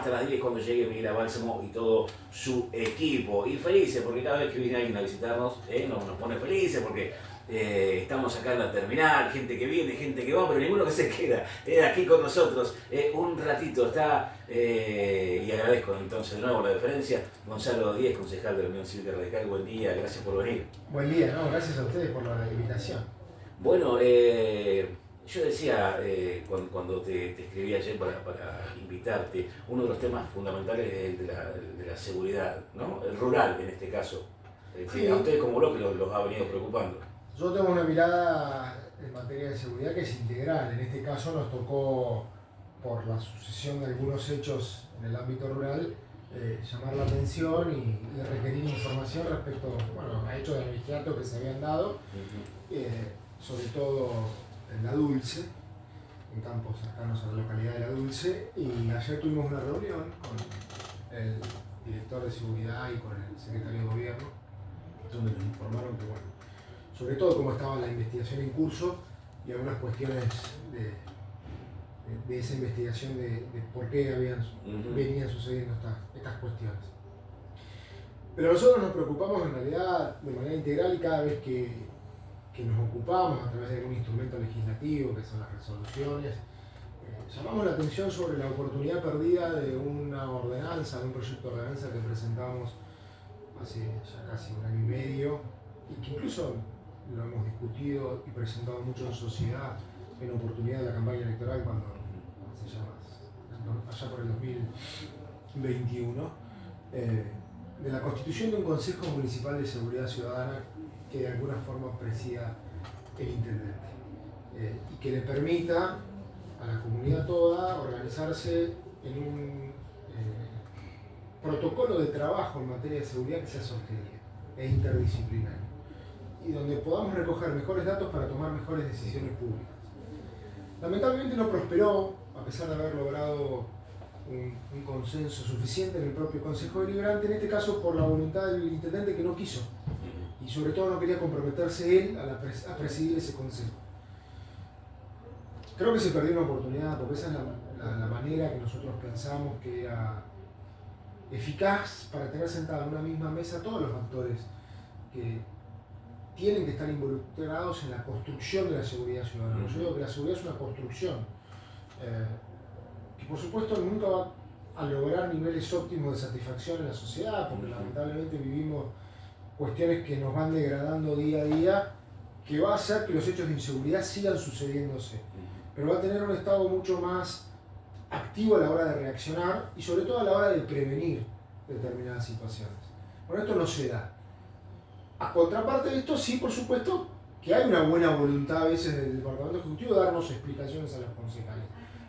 hasta las 10 cuando llegue Miguel Bálsamo y todo su equipo. Y felices, porque cada vez que viene alguien a visitarnos, nos pone felices, porque estamos acá en la terminal, gente que viene, gente que va, pero ninguno que se queda aquí con nosotros un ratito. Y agradezco entonces de nuevo la deferencia. Gonzalo Díez, concejal de la Unión Cívica Radical, buen día, gracias por venir. Buen día, no, gracias a ustedes por la invitación. Bueno, yo decía cuando te escribí ayer para invitarte, uno de los temas fundamentales es el de la seguridad, ¿no? El rural en este caso. Sí. A ustedes como bloque los ha venido preocupando. Yo tengo una mirada en materia de seguridad que es integral. En este caso nos tocó, por la sucesión de algunos hechos en el ámbito rural, llamar la atención y requerir información respecto a hechos de anonimato que se habían dado, sobre todo en La Dulce, en campos cercanos a la localidad de La Dulce, y ayer tuvimos una reunión con el director de seguridad y con el secretario de gobierno, donde nos informaron que, sobre todo cómo estaba la investigación en curso y algunas cuestiones de esa investigación de por qué venían sucediendo estas cuestiones. Pero nosotros nos preocupamos en realidad de manera integral, y cada vez que nos ocupamos a través de algún instrumento legislativo, que son las resoluciones, llamamos la atención sobre la oportunidad perdida de una ordenanza, de un proyecto de ordenanza que presentamos hace ya casi un año y medio, y que incluso lo hemos discutido y presentado mucho en sociedad en oportunidad de la campaña electoral, cuando hace ya allá por el 2021, de la constitución de un Consejo Municipal de Seguridad Ciudadana que de alguna forma presida el intendente, y que le permita a la comunidad toda organizarse en un protocolo de trabajo en materia de seguridad que sea sostenido e interdisciplinario, y donde podamos recoger mejores datos para tomar mejores decisiones públicas. Lamentablemente no prosperó, a pesar de haber logrado un consenso suficiente en el propio Consejo Deliberante, en este caso por la voluntad del intendente, que no quiso, y sobre todo no quería comprometerse él a presidir ese consejo. Creo que se perdió una oportunidad, porque esa es la manera que nosotros pensamos que era eficaz para tener sentados en una misma mesa todos los actores que tienen que estar involucrados en la construcción de la seguridad ciudadana. Yo digo que la seguridad es una construcción, que por supuesto nunca va a lograr niveles óptimos de satisfacción en la sociedad, porque lamentablemente vivimos cuestiones que nos van degradando día a día, que va a hacer que los hechos de inseguridad sigan sucediéndose, pero va a tener un Estado mucho más activo a la hora de reaccionar y sobre todo a la hora de prevenir determinadas situaciones. Bueno, esto no se da. A contraparte de esto, sí, por supuesto, que hay una buena voluntad a veces del Departamento Ejecutivo de darnos explicaciones a los concejales,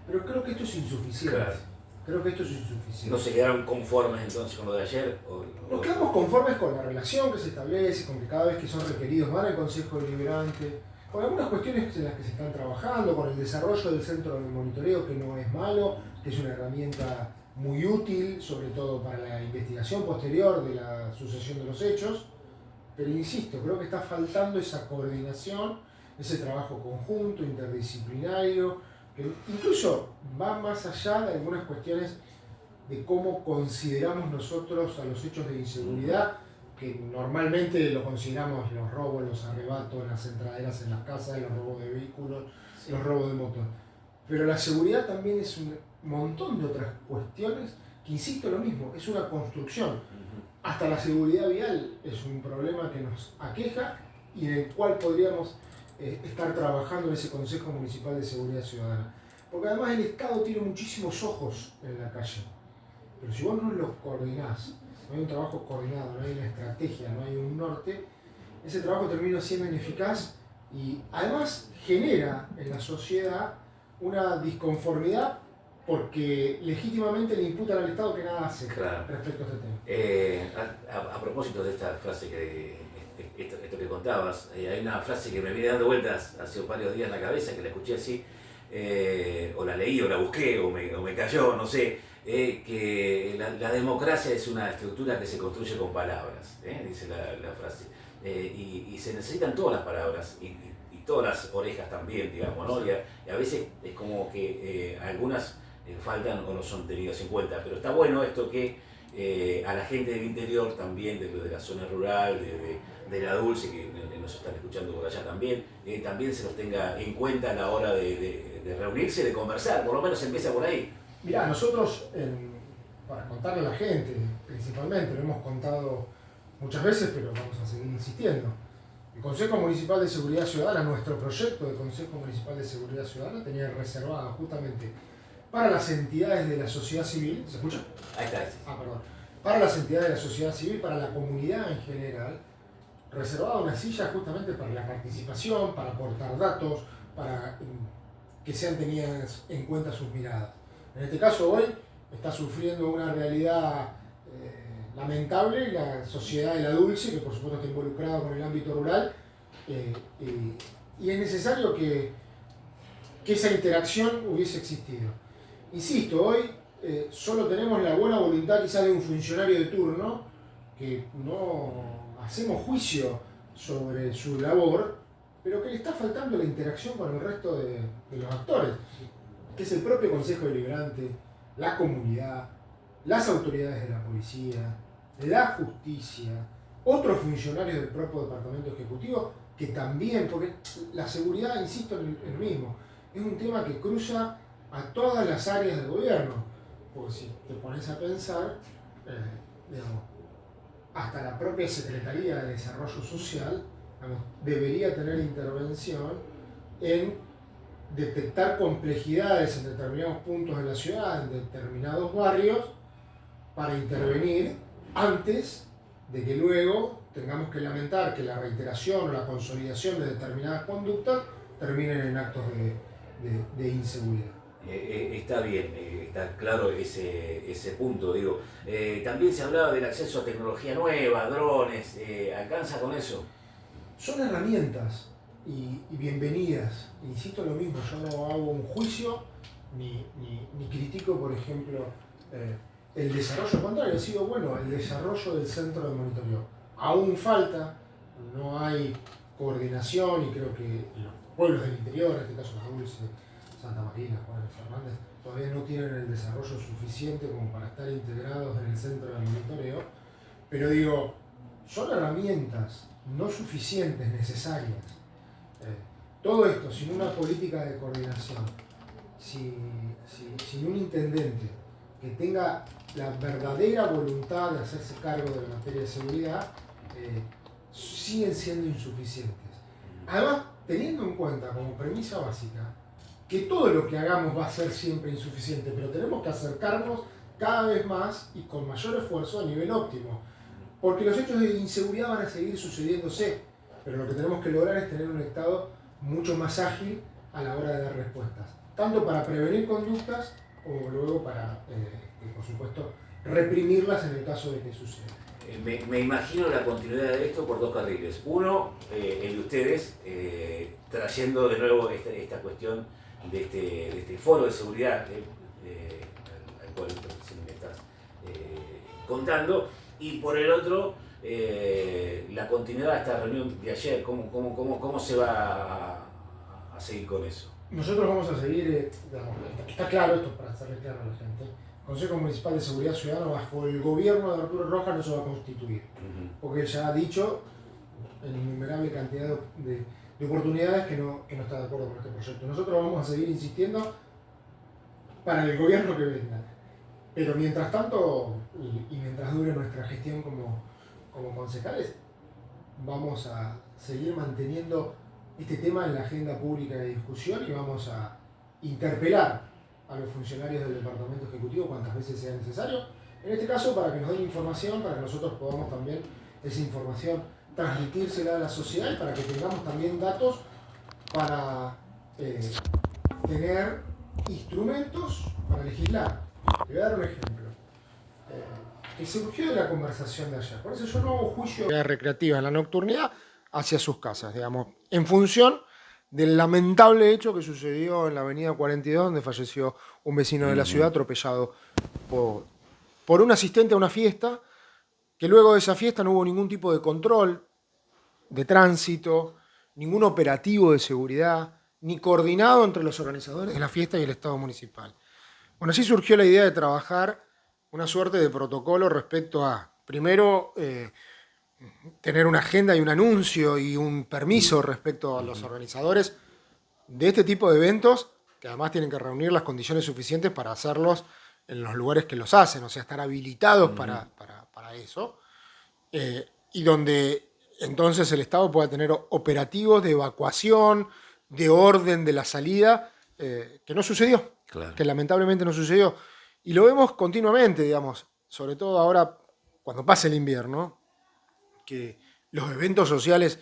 pero creo que esto es insuficiente. Claro. Creo que esto es insuficiente. ¿No se quedaron conformes entonces con lo de ayer? Nos quedamos conformes con la relación que se establece, con que cada vez que son requeridos van al Consejo Deliberante, con algunas cuestiones en las que se están trabajando, con el desarrollo del centro de monitoreo, que no es malo, que es una herramienta muy útil, sobre todo para la investigación posterior de la sucesión de los hechos. Pero insisto, creo que está faltando esa coordinación, ese trabajo conjunto, interdisciplinario, que incluso va más allá de algunas cuestiones de cómo consideramos nosotros a los hechos de inseguridad, que normalmente lo consideramos los robos, los arrebatos, las entraderas en las casas, los robos de vehículos, los robos de motos. Pero la seguridad también es un montón de otras cuestiones que, insisto, lo mismo, es una construcción. Hasta la seguridad vial es un problema que nos aqueja y en el cual podríamos estar trabajando en ese Consejo Municipal de Seguridad Ciudadana. Porque además el Estado tiene muchísimos ojos en la calle, pero si vos no los coordinás, no hay un trabajo coordinado, no hay una estrategia, no hay un norte, ese trabajo termina siendo ineficaz y además genera en la sociedad una disconformidad, porque legítimamente le imputan al Estado que nada hace respecto a este tema. A propósito de esta frase, esto que contabas, hay una frase que me viene dando vueltas hace varios días en la cabeza, que la escuché así, o la leí, o la busqué, o me cayó, no sé, que la democracia es una estructura que se construye con palabras, dice la frase, y se necesitan todas las palabras, y todas las orejas también, digamos, ¿no? Y a veces es como que algunas faltan o no son tenidos en cuenta. Pero está bueno esto que a la gente del interior también, de la zona rural, de la Dulce, que nos están escuchando por allá también, también se los tenga en cuenta a la hora de reunirse, de conversar, por lo menos empieza por ahí. Mirá, nosotros, para contarle a la gente, principalmente, lo hemos contado muchas veces, pero vamos a seguir insistiendo. El Consejo Municipal de Seguridad Ciudadana, nuestro proyecto de Consejo Municipal de Seguridad Ciudadana, tenía reservada justamente para las entidades de la sociedad civil, ¿se escucha? Ahí está. Perdón. Para las entidades de la sociedad civil, para la comunidad en general, reservada una silla justamente para la participación, para aportar datos, para que sean tenidas en cuenta sus miradas. En este caso hoy está sufriendo una realidad lamentable la sociedad de la Dulce, que por supuesto está involucrada con el ámbito rural, y es necesario que esa interacción hubiese existido. Insisto, hoy solo tenemos la buena voluntad quizás de un funcionario de turno, que no hacemos juicio sobre su labor, pero que le está faltando la interacción con el resto de los actores, que es el propio Consejo Deliberante, la comunidad, las autoridades de la policía, la justicia, otros funcionarios del propio departamento ejecutivo, que también, porque la seguridad, insisto en lo mismo, es un tema que cruza a todas las áreas del gobierno, porque si te pones a pensar, digamos, hasta la propia Secretaría de Desarrollo Social, digamos, debería tener intervención en detectar complejidades en determinados puntos de la ciudad, en determinados barrios, para intervenir antes de que luego tengamos que lamentar que la reiteración o la consolidación de determinadas conductas terminen en actos de inseguridad. Está bien, está claro ese punto, digo. También se hablaba del acceso a tecnología nueva, drones, ¿alcanza con eso? Son herramientas y bienvenidas. Insisto en lo mismo, yo no hago un juicio ni critico, por ejemplo, el desarrollo, al contrario, ha sido bueno el desarrollo del centro de monitoreo. Aún falta, no hay coordinación y creo que los pueblos del interior, en este caso La Dulce, Santa Marina, Juan Fernández, todavía no tienen el desarrollo suficiente como para estar integrados en el centro de monitoreo, pero digo, son herramientas no suficientes, necesarias. Todo esto sin una política de coordinación, sin un intendente que tenga la verdadera voluntad de hacerse cargo de la materia de seguridad, siguen siendo insuficientes. Además, teniendo en cuenta como premisa básica que todo lo que hagamos va a ser siempre insuficiente, pero tenemos que acercarnos cada vez más y con mayor esfuerzo a nivel óptimo, porque los hechos de inseguridad van a seguir sucediéndose, pero lo que tenemos que lograr es tener un Estado mucho más ágil a la hora de dar respuestas, tanto para prevenir conductas como luego para, por supuesto, reprimirlas en el caso de que suceda. Me imagino la continuidad de esto por dos carriles. Uno, el de ustedes, trayendo de nuevo esta cuestión de este foro de seguridad al cual me estás contando, y por el otro, la continuidad de esta reunión de ayer. ¿Cómo se va a seguir con eso? Nosotros vamos a seguir, está claro esto para hacerle claro a la gente. El Consejo Municipal de Seguridad Ciudadana bajo el gobierno de Arturo Rojas no se va a constituir, porque él ya ha dicho en innumerable cantidad de oportunidades que no está de acuerdo con este proyecto. Nosotros vamos a seguir insistiendo para el gobierno que venga, pero mientras tanto y mientras dure nuestra gestión como concejales, vamos a seguir manteniendo este tema en la agenda pública de discusión y vamos a interpelar a los funcionarios del departamento ejecutivo cuantas veces sea necesario, en este caso para que nos den información, para que nosotros podamos también esa información transmitírsela a la sociedad y para que tengamos también datos para tener instrumentos para legislar. Le voy a dar un ejemplo que surgió de la conversación de ayer. Por eso yo no hago juicio recreativa en la nocturnidad hacia sus casas, digamos, en función del lamentable hecho que sucedió en la avenida 42, donde falleció un vecino de la ciudad atropellado por un asistente a una fiesta, que luego de esa fiesta no hubo ningún tipo de control de tránsito, ningún operativo de seguridad, ni coordinado entre los organizadores de la fiesta y el Estado municipal. Bueno, así surgió la idea de trabajar una suerte de protocolo respecto a, primero, tener una agenda y un anuncio y un permiso respecto a los Ujú, organizadores de este tipo de eventos, que además tienen que reunir las condiciones suficientes para hacerlos en los lugares que los hacen, o sea, estar habilitados ujú, para eso, y donde entonces el Estado pueda tener operativos de evacuación, de orden de la salida, que no sucedió, claro. que lamentablemente no sucedió. Y lo vemos continuamente, digamos, sobre todo ahora cuando pasa el invierno, que los eventos sociales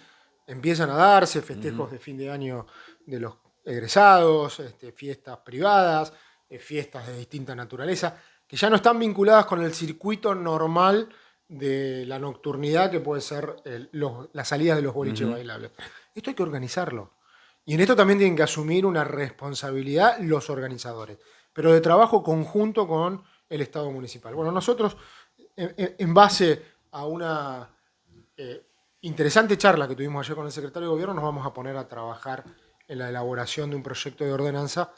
empiezan a darse, Ujú, festejos de fin de año de los egresados, fiestas privadas, fiestas de distinta naturaleza, que ya no están vinculadas con el circuito normal de la nocturnidad que puede ser las salidas de los boliches ujú. bailables. Esto hay que organizarlo. Y en esto también tienen que asumir una responsabilidad los organizadores, pero de trabajo conjunto con el Estado municipal. Bueno, nosotros, en base a una eh, interesante charla que tuvimos ayer con el secretario de Gobierno, nos vamos a poner a trabajar en la elaboración de un proyecto de ordenanza,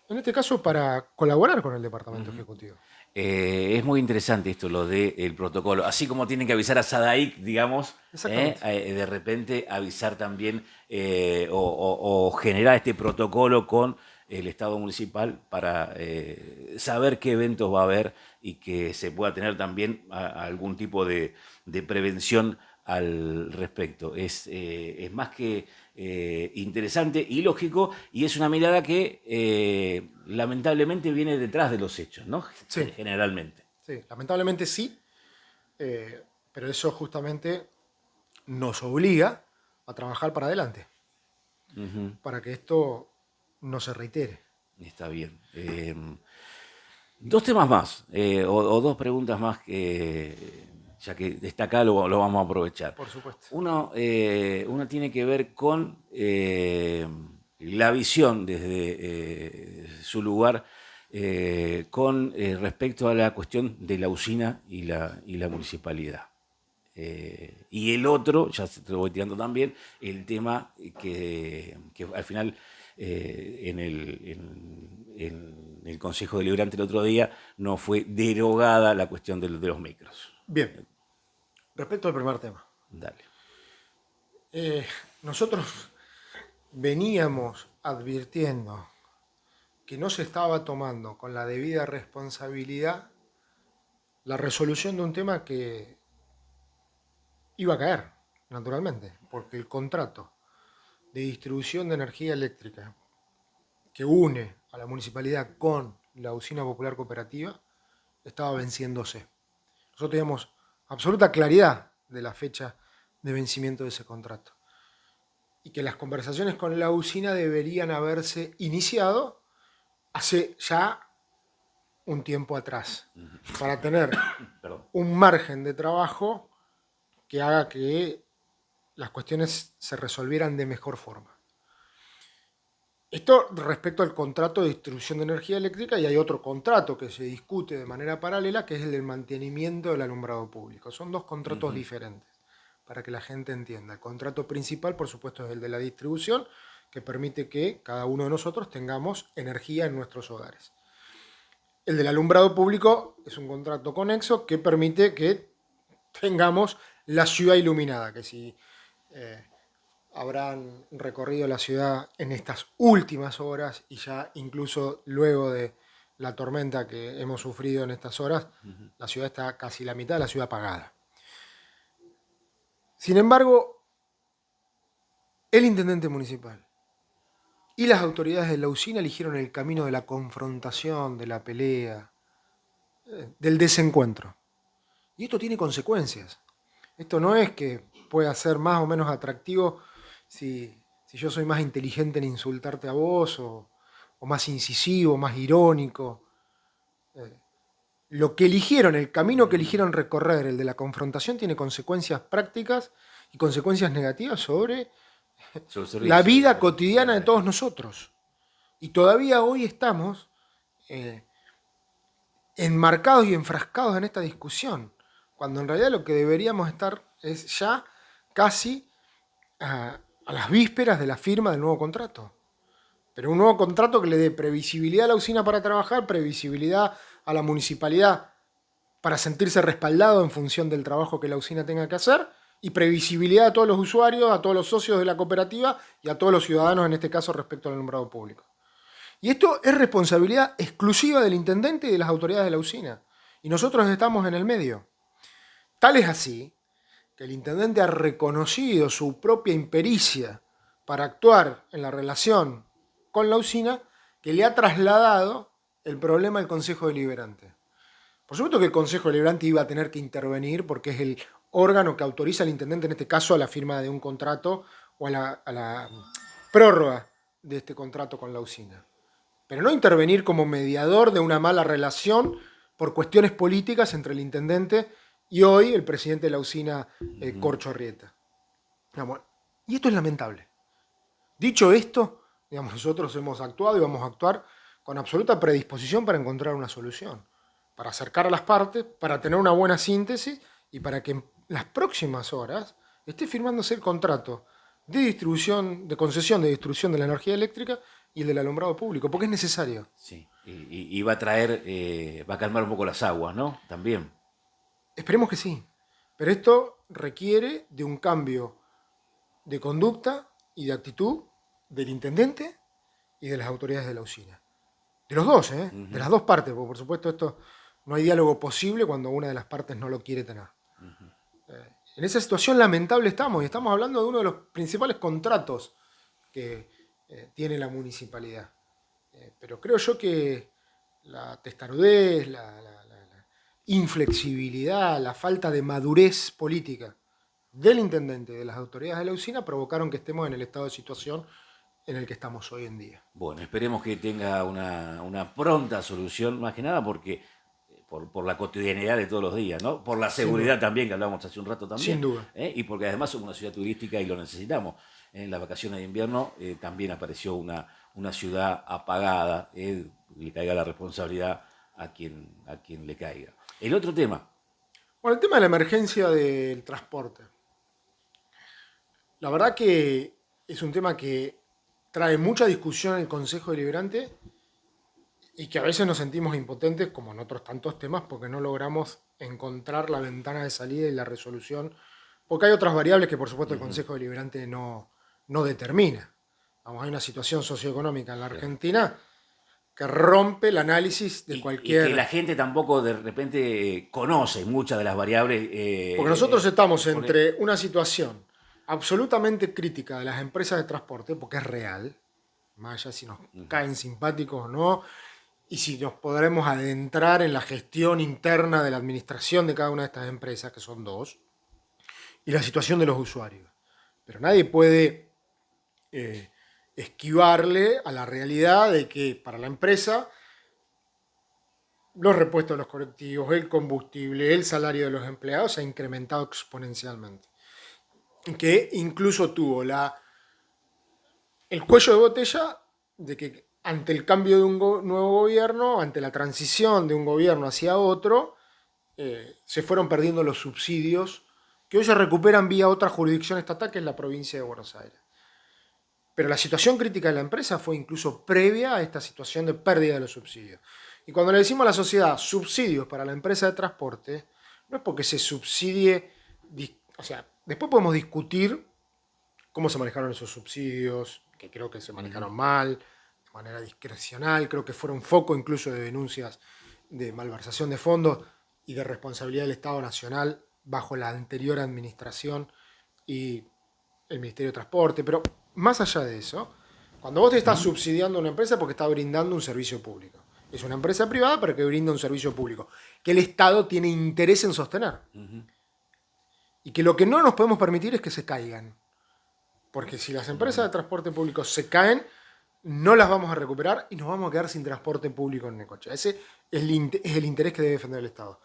en este caso para colaborar con el Departamento Ujú. Ejecutivo. Es muy interesante esto, lo del protocolo. Así como tienen que avisar a SADAIC, digamos, Exactamente. de repente avisar también o generar este protocolo con el Estado municipal para saber qué eventos va a haber y que se pueda tener también algún tipo de prevención al respecto. Es más que interesante y lógico y es una mirada que lamentablemente viene detrás de los hechos, ¿no? Sí, Generalmente. sí, lamentablemente sí, pero eso justamente nos obliga a trabajar para adelante, Ujú, para que esto no se reitere. está bien. Dos temas más, o dos preguntas más que, ya que está acá, lo vamos a aprovechar. Por supuesto. Uno tiene que ver con la visión desde su lugar con respecto a la cuestión de la usina y la municipalidad. Y el otro, ya te lo voy tirando también, el tema que al final en el Consejo Deliberante el otro día no fue derogada la cuestión de los micros. Bien, respecto al primer tema. Dale. Eh, Nosotros veníamos advirtiendo que no se estaba tomando con la debida responsabilidad la resolución de un tema que iba a caer, naturalmente, porque el contrato de distribución de energía eléctrica que une a la municipalidad con la usina popular cooperativa estaba venciéndose. Nosotros teníamos absoluta claridad de la fecha de vencimiento de ese contrato y que las conversaciones con la usina deberían haberse iniciado hace ya un tiempo atrás, para tener Perdón. un margen de trabajo que haga que las cuestiones se resolvieran de mejor forma. Esto respecto al contrato de distribución de energía eléctrica, y hay otro contrato que se discute de manera paralela, que es el del mantenimiento del alumbrado público. Son dos contratos Ujú, diferentes, para que la gente entienda. El contrato principal, por supuesto, es el de la distribución, que permite que cada uno de nosotros tengamos energía en nuestros hogares. El del alumbrado público es un contrato conexo que permite que tengamos la ciudad iluminada, que si eh, habrán recorrido la ciudad en estas últimas horas y ya incluso luego de la tormenta que hemos sufrido en estas horas, ujú. la ciudad está casi la mitad de la ciudad apagada. Sin embargo, el intendente municipal y las autoridades de la usina eligieron el camino de la confrontación, de la pelea, del desencuentro. Y esto tiene consecuencias. Esto no es que pueda ser más o menos atractivo si yo soy más inteligente en insultarte a vos o más incisivo, más irónico. Lo que eligieron, el camino que eligieron recorrer, el de la confrontación, tiene consecuencias prácticas y consecuencias negativas sobre Sobre el la servicio, vida la cotidiana de todos nosotros. Y todavía hoy estamos eh, enmarcados y enfrascados en esta discusión, cuando en realidad lo que deberíamos estar es ya casi a las vísperas de la firma del nuevo contrato. pero un nuevo contrato que le dé previsibilidad a la usina para trabajar, previsibilidad a la municipalidad para sentirse respaldado en función del trabajo que la usina tenga que hacer, y previsibilidad a todos los usuarios, a todos los socios de la cooperativa y a todos los ciudadanos, en este caso, respecto al alumbrado público. Y esto es responsabilidad exclusiva del intendente y de las autoridades de la usina. Y nosotros estamos en el medio. Tal es así que el intendente ha reconocido su propia impericia para actuar en la relación con la usina, que le ha trasladado el problema al Consejo Deliberante. Por supuesto que el Consejo Deliberante iba a tener que intervenir porque es el órgano que autoriza al intendente, en este caso, a la firma de un contrato o a la prórroga de este contrato con la usina. Pero no intervenir como mediador de una mala relación por cuestiones políticas entre el intendente y hoy el presidente de la usina, Corcho Arrieta. Y esto es lamentable. Dicho esto, nosotros hemos actuado y vamos a actuar con absoluta predisposición para encontrar una solución, para acercar a las partes, para tener una buena síntesis y para que en las próximas horas esté firmándose el contrato de distribución, de concesión de distribución de la energía eléctrica y el del alumbrado público, porque es necesario. Sí, y va a traer, va a calmar un poco las aguas, ¿no? También. Esperemos que sí, pero esto requiere de un cambio de conducta y de actitud del intendente y de las autoridades de la usina. De los dos, de las dos partes, porque por supuesto esto no hay diálogo posible cuando una de las partes no lo quiere tener. En esa situación lamentable estamos, y estamos hablando de uno de los principales contratos que tiene la municipalidad. Pero creo yo que la testarudez, la inflexibilidad, la falta de madurez política del intendente y de las autoridades de la usina provocaron que estemos en el estado de situación en el que estamos hoy en día. Bueno, esperemos que tenga una pronta solución, más que nada porque por la cotidianidad de todos los días, ¿no? Por la seguridad también, que hablábamos hace un rato también. Sin duda. Y porque además somos una ciudad turística y lo necesitamos. En las vacaciones de invierno también apareció una ciudad apagada, le caiga la responsabilidad a quien le caiga. El otro tema. Bueno, el tema de la emergencia del transporte. La verdad que es un tema que trae mucha discusión en el Consejo Deliberante y que a veces nos sentimos impotentes, como en otros tantos temas, porque no logramos encontrar la ventana de salida y la resolución, porque hay otras variables que por supuesto el Consejo Deliberante no determina. Hay una situación socioeconómica en la Argentina que rompe el análisis de cualquier... Y que la gente tampoco de repente conoce muchas de las variables. Porque nosotros estamos entre una situación absolutamente crítica de las empresas de transporte, porque es real, más allá si nos caen simpáticos o no, y si nos podremos adentrar en la gestión interna de la administración de cada una de estas empresas, que son dos, y la situación de los usuarios. Pero nadie puede esquivarle a la realidad de que para la empresa los repuestos de los colectivos, el combustible, el salario de los empleados se ha incrementado exponencialmente. Que incluso tuvo el cuello de botella de que ante el cambio de un nuevo gobierno, ante la transición de un gobierno hacia otro, se fueron perdiendo los subsidios que hoy se recuperan vía otra jurisdicción estatal, que es la provincia de Buenos Aires. Pero la situación crítica de la empresa fue incluso previa a esta situación de pérdida de los subsidios. Y cuando le decimos a la sociedad subsidios para la empresa de transporte, no es porque se subsidie, o sea, después podemos discutir cómo se manejaron esos subsidios, que creo que se manejaron mal, de manera discrecional, creo que fueron foco incluso de denuncias de malversación de fondos y de responsabilidad del Estado Nacional bajo la anterior administración y el Ministerio de Transporte. Pero más allá de eso, cuando vos te estás subsidiando a una empresa porque está brindando un servicio público. Es una empresa privada pero que brinda un servicio público, que el Estado tiene interés en sostener. Y que lo que no nos podemos permitir es que se caigan. Porque si las empresas de transporte público se caen, no las vamos a recuperar y nos vamos a quedar sin transporte público en Necochea. Ese es el interés que debe defender el Estado.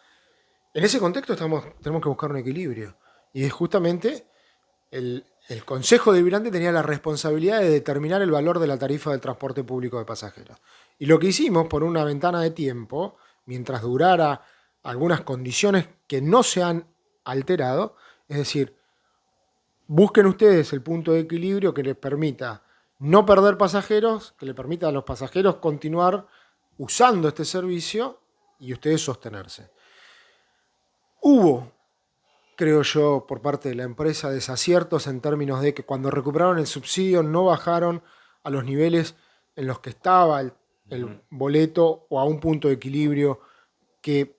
En ese contexto tenemos que buscar un equilibrio. Y es justamente el Consejo Deliberante tenía la responsabilidad de determinar el valor de la tarifa del transporte público de pasajeros. Y lo que hicimos por una ventana de tiempo, mientras durara algunas condiciones que no se han alterado, es decir, busquen ustedes el punto de equilibrio que les permita no perder pasajeros, que le permita a los pasajeros continuar usando este servicio y ustedes sostenerse. Hubo, creo yo, por parte de la empresa desaciertos en términos de que cuando recuperaron el subsidio no bajaron a los niveles en los que estaba el boleto o a un punto de equilibrio que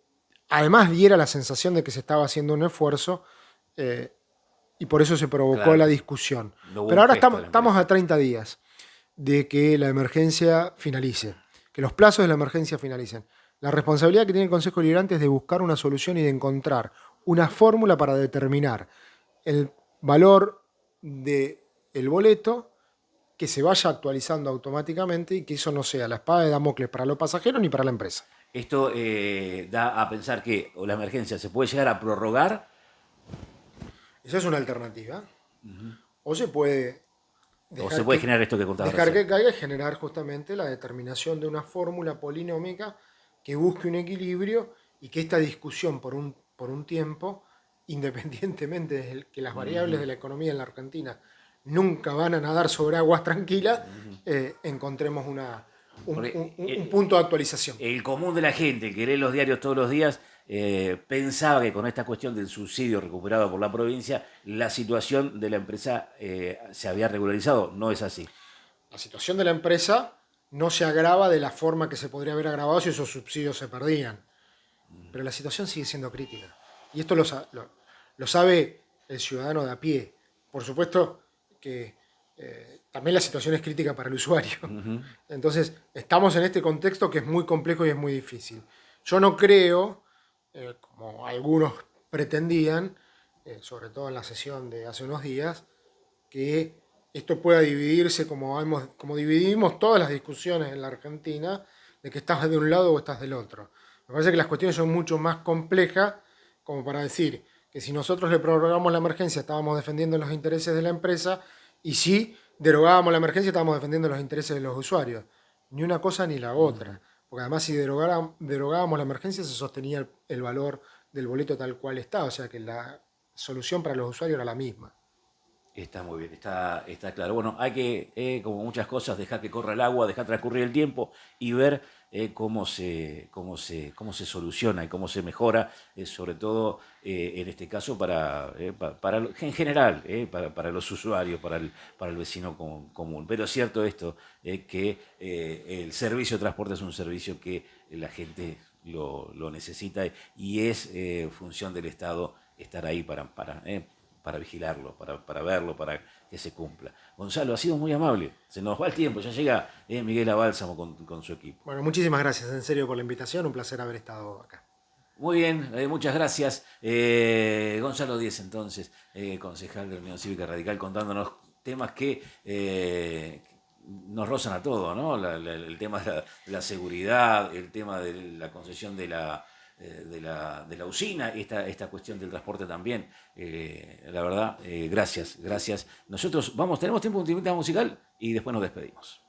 además diera la sensación de que se estaba haciendo un esfuerzo y por eso se provocó la discusión. Pero ahora estamos a 30 días de que la emergencia finalice, que los plazos de la emergencia finalicen. La responsabilidad que tiene el Consejo Deliberante es de buscar una solución y de encontrar una fórmula para determinar el valor del boleto, que se vaya actualizando automáticamente y que eso no sea la espada de Damocles para los pasajeros ni para la empresa. Esto da a pensar que la emergencia se puede llegar a prorrogar. Esa es una alternativa. O se puede generar esto que contaba dejar que caiga y generar justamente la determinación de una fórmula polinómica que busque un equilibrio y que esta discusión por un tiempo, independientemente de que las variables de la economía en la Argentina nunca van a nadar sobre aguas tranquilas, encontremos un punto de actualización. El común de la gente, el que lee los diarios todos los días, pensaba que con esta cuestión del subsidio recuperado por la provincia, la situación de la empresa se había regularizado. No es así. La situación de la empresa no se agrava de la forma que se podría haber agravado si esos subsidios se perdían. Pero la situación sigue siendo crítica. Y esto lo sabe el ciudadano de a pie. Por supuesto que también la situación es crítica para el usuario. Entonces, estamos en este contexto que es muy complejo y es muy difícil. Yo no creo, como algunos pretendían, sobre todo en la sesión de hace unos días, que esto pueda dividirse como dividimos todas las discusiones en la Argentina, de que estás de un lado o estás del otro. Me parece que las cuestiones son mucho más complejas como para decir que si nosotros le prorrogamos la emergencia estábamos defendiendo los intereses de la empresa y si derogábamos la emergencia estábamos defendiendo los intereses de los usuarios. Ni una cosa ni la otra. Porque además si derogábamos la emergencia se sostenía el valor del boleto tal cual está. O sea que la solución para los usuarios era la misma. Está muy bien, está claro. Bueno, hay que, como muchas cosas, dejar que corra el agua, dejar transcurrir el tiempo y ver cómo se soluciona y cómo se mejora, sobre todo en este caso en general, para los usuarios, para el vecino común. Pero es cierto esto, que el servicio de transporte es un servicio que la gente lo necesita y es función del Estado estar ahí para vigilarlo, para verlo, para que se cumpla. Gonzalo, ha sido muy amable. Se nos va el tiempo, ya llega Miguel Abálsamo con su equipo. Bueno, muchísimas gracias en serio por la invitación, un placer haber estado acá. Muy bien, muchas gracias. Gonzalo Díez, entonces, concejal de la Unión Cívica Radical, contándonos temas que nos rozan a todos, ¿no? El tema de la seguridad, el tema de la concesión de la usina, esta cuestión del transporte también. La verdad, gracias. Nosotros tenemos tiempo de un temita musical y después nos despedimos.